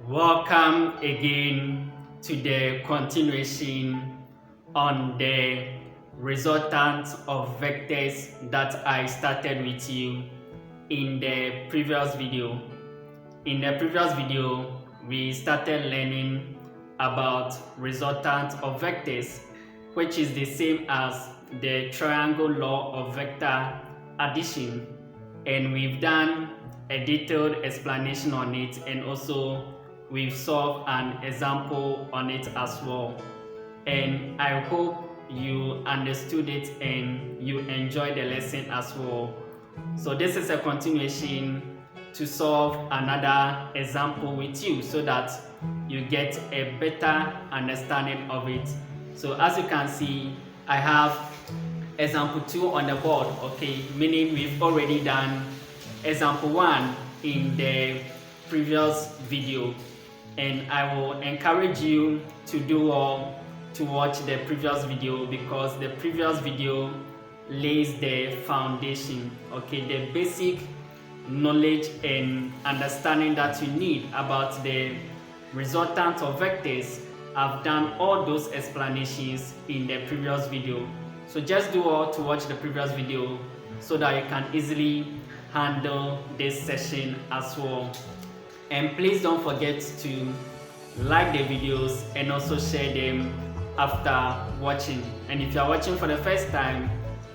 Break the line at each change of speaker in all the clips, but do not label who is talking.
Welcome again to the continuation on the resultant of vectors that I started with you in the previous video. In the previous video, we started learning about resultant of vectors, which is the same as the triangle law of vector addition, and we've done a detailed explanation on it, and also we've solved an example on it as well. And I hope you understood it and you enjoyed the lesson as well. So this is a continuation to solve another example with you so that you get a better understanding of it. So as you can see, I have example 2 on the board, okay, meaning we've already done example 1 in the previous video, and I will encourage you to watch the previous video, because the previous video lays the foundation, okay, the basic knowledge and understanding that you need about the resultant of vectors. I've done all those explanations in the previous video, so just do all to watch the previous video so that you can easily handle this session as well. And please don't forget to like the videos and also share them after watching. And if you are watching for the first time,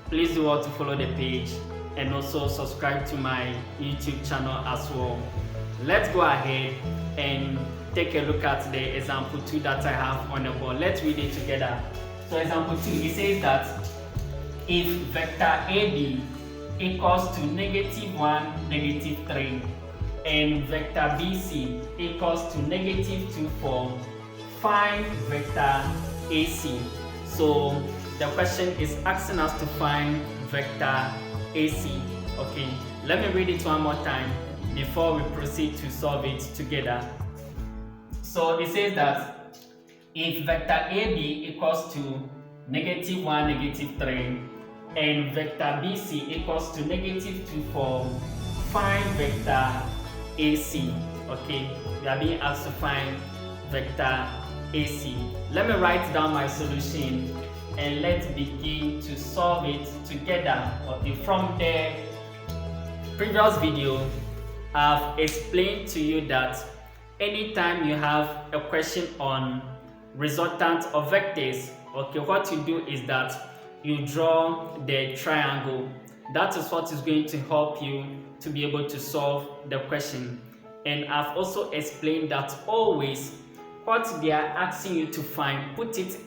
please do all to follow the page and also subscribe to my YouTube channel as well. Let's go ahead and take a look at the example 2 that I have on the board. Let's read it together. So example 2, it says that if vector AB equals to -1, -3, and vector BC equals to -2, 4, find vector AC. So the question is asking us to find vector AC. Okay, let me read it one more time before we proceed to solve it together. So it says that if vector AB equals to -1, -3, and vector BC equals to -2, 4, find vector AC. Okay, we are being asked to find vector AC. Let me write down my solution and let's begin to solve it together. Okay, from the previous video, I've explained to you that anytime you have a question on resultant of vectors, okay, what you do is that you draw the triangle. That is what is going to help you to be able to solve the question. And I've also explained that always what they are asking you to find, put it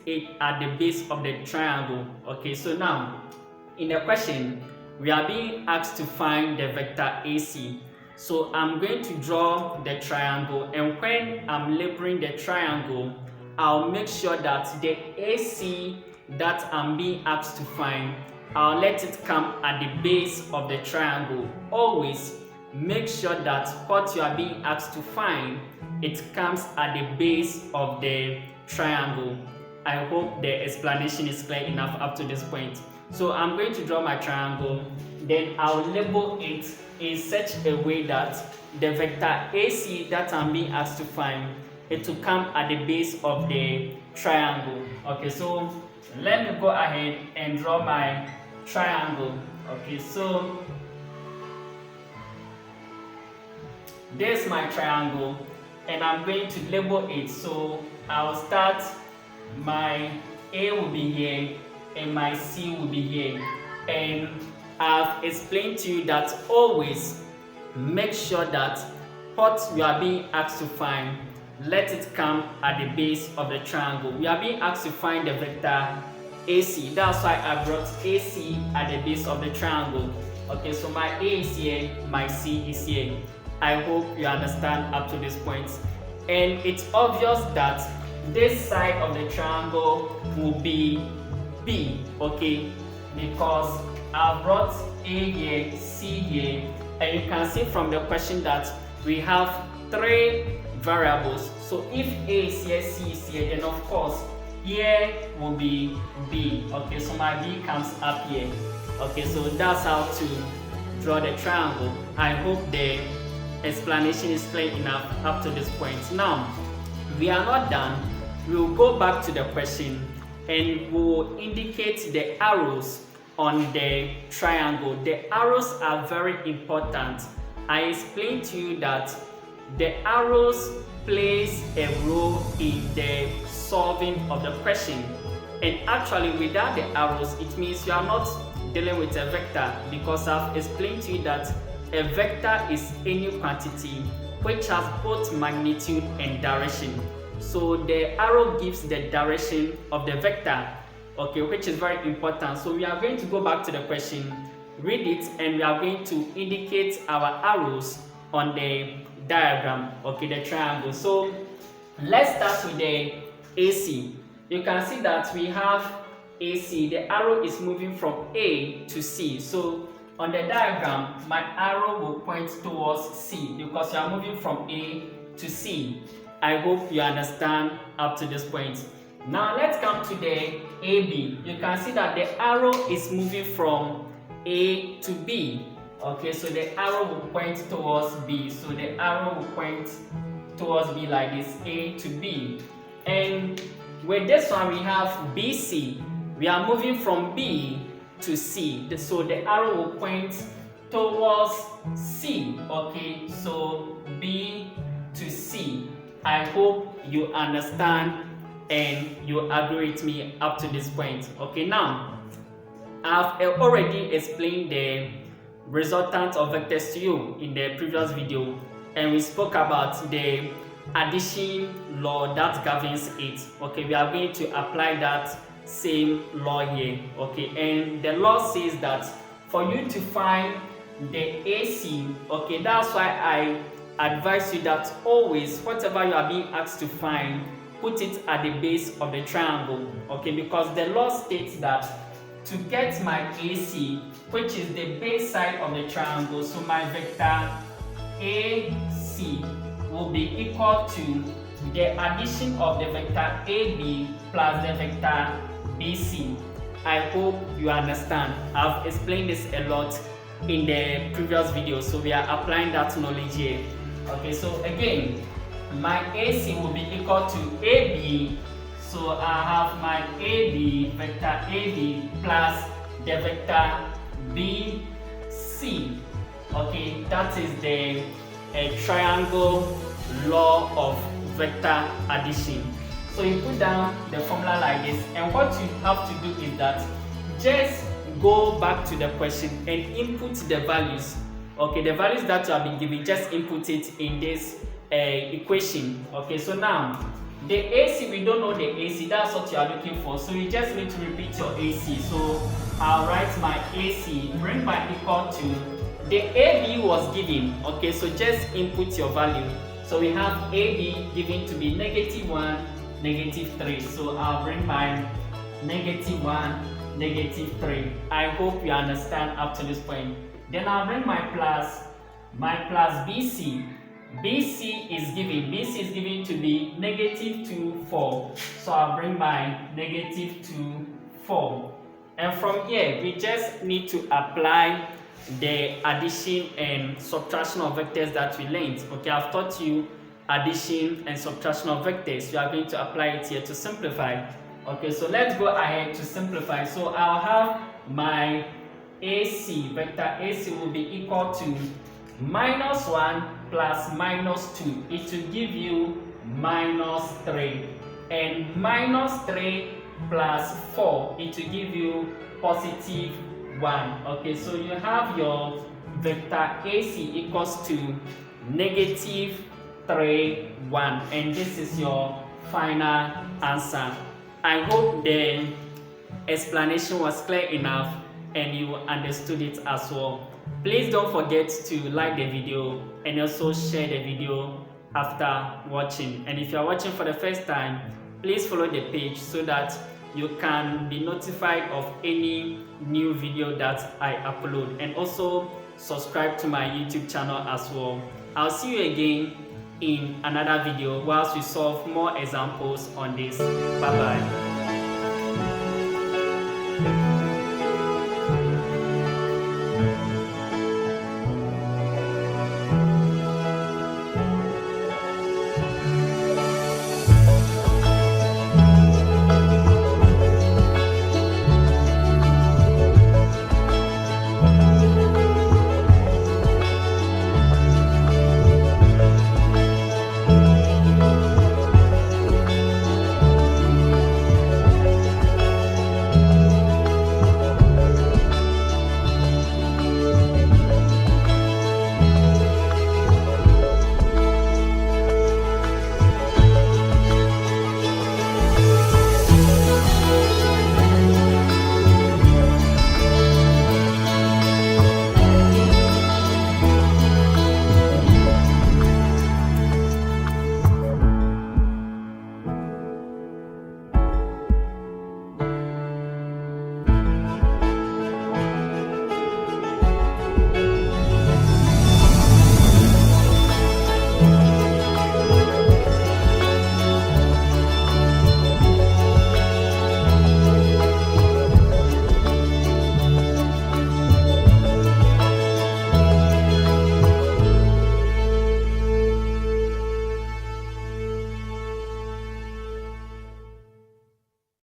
at the base of the triangle. Okay, so now in the question, we are being asked to find the vector AC. So I'm going to draw the triangle, and when I'm labeling the triangle, I'll make sure that the AC that I'm being asked to find, I'll let it come at the base of the triangle. Always make sure that what you are being asked to find, it comes at the base of the triangle. I hope the explanation is clear enough up to this point. So I'm going to draw my triangle, then I'll label it in such a way that the vector AC that I'm being asked to find, it will come at the base of the triangle. Okay, so let me go ahead and draw my triangle. Okay, so this is my triangle and I'm going to label it. So I'll start, my A will be here and my C will be here. And I've explained to you that always make sure that what you are being asked to find, let it come at the base of the triangle. We are being asked to find the vector AC. That's why I brought AC at the base of the triangle. Okay, so my A is here, my C is here. I hope you understand up to this point. And it's obvious that this side of the triangle will be B, okay, because I brought A here, C here, and you can see from the question that we have 3 variables. So if A is here, C is here, then of course here will be B. Okay, so my B comes up here. Okay, so that's how to draw the triangle. I hope the explanation is clear enough up to this point. Now, we are not done. We will go back to the question and we will indicate the arrows on the triangle. The arrows are very important. I explained to you that the arrows plays a role in the solving of the question. And actually, without the arrows, it means you are not dealing with a vector, because I've explained to you that a vector is any quantity which has both magnitude and direction. So the arrow gives the direction of the vector, okay, which is very important. So we are going to go back to the question, read it, and we are going to indicate our arrows on the diagram, okay, the triangle. So let's start with the AC. You can see that we have AC. The arrow is moving from A to C. So on the diagram, my arrow will point towards C because you are moving from A to C. I hope you understand up to this point. Now let's come to the AB. You can see that the arrow is moving from A to B. Okay, so the arrow will point towards B. So the arrow will point towards B like this, A to B. And with this one, we have BC. We are moving from B to C. So the arrow will point towards C. Okay, so B to C. I hope you understand and you agree with me up to this point. Okay, now I've already explained the resultant of vectors to you in the previous video, and we spoke about the addition law that governs it. Okay, we are going to apply that same law here. Okay, and the law says that for you to find the AC, okay, that's why I advise you that always whatever you are being asked to find, put it at the base of the triangle. Okay, because the law states that to get my AC, which is the base side of the triangle, so my vector AC will be equal to the addition of the vector AB plus the vector BC. I hope you understand. I've explained this a lot in the previous video, so we are applying that knowledge here. Okay, so again, my AC will be equal to AB. So I have my AB, vector AB plus the vector BC. Okay, that is the triangle law of vector addition. So you put down the formula like this, and what you have to do is that just go back to the question and input the values. Okay, the values that you have been given, just input it in this equation. Okay, so now the AC, we don't know the AC, that's what you are looking for. So you just need to repeat your AC. So I'll write my AC, bring my equal to, the AB was given. Okay, so just input your value. So we have AB given to be -1, -3. So I'll bring my -1, -3. I hope you understand up to this point. Then I'll bring my plus BC. BC is given to be -2, 4. So I'll bring my -2, 4. And from here, we just need to apply the addition and subtraction of vectors that we learned. Okay, I've taught you addition and subtraction of vectors. You are going to apply it here to simplify. Okay, so let's go ahead to simplify. So I'll have my AC, vector AC will be equal to -1 plus -2. It will give you -3. And -3 plus 4, it will give you +1. Okay, so you have your vector AC equals to -3, 1. And this is your final answer. I hope the explanation was clear enough and you understood it as well. Please don't forget to like the video and also share the video after watching. And if you are watching for the first time, please follow the page so that you can be notified of any new video that I upload, and also subscribe to my YouTube channel as well. I'll see you again in another video whilst we solve more examples on this. Bye bye.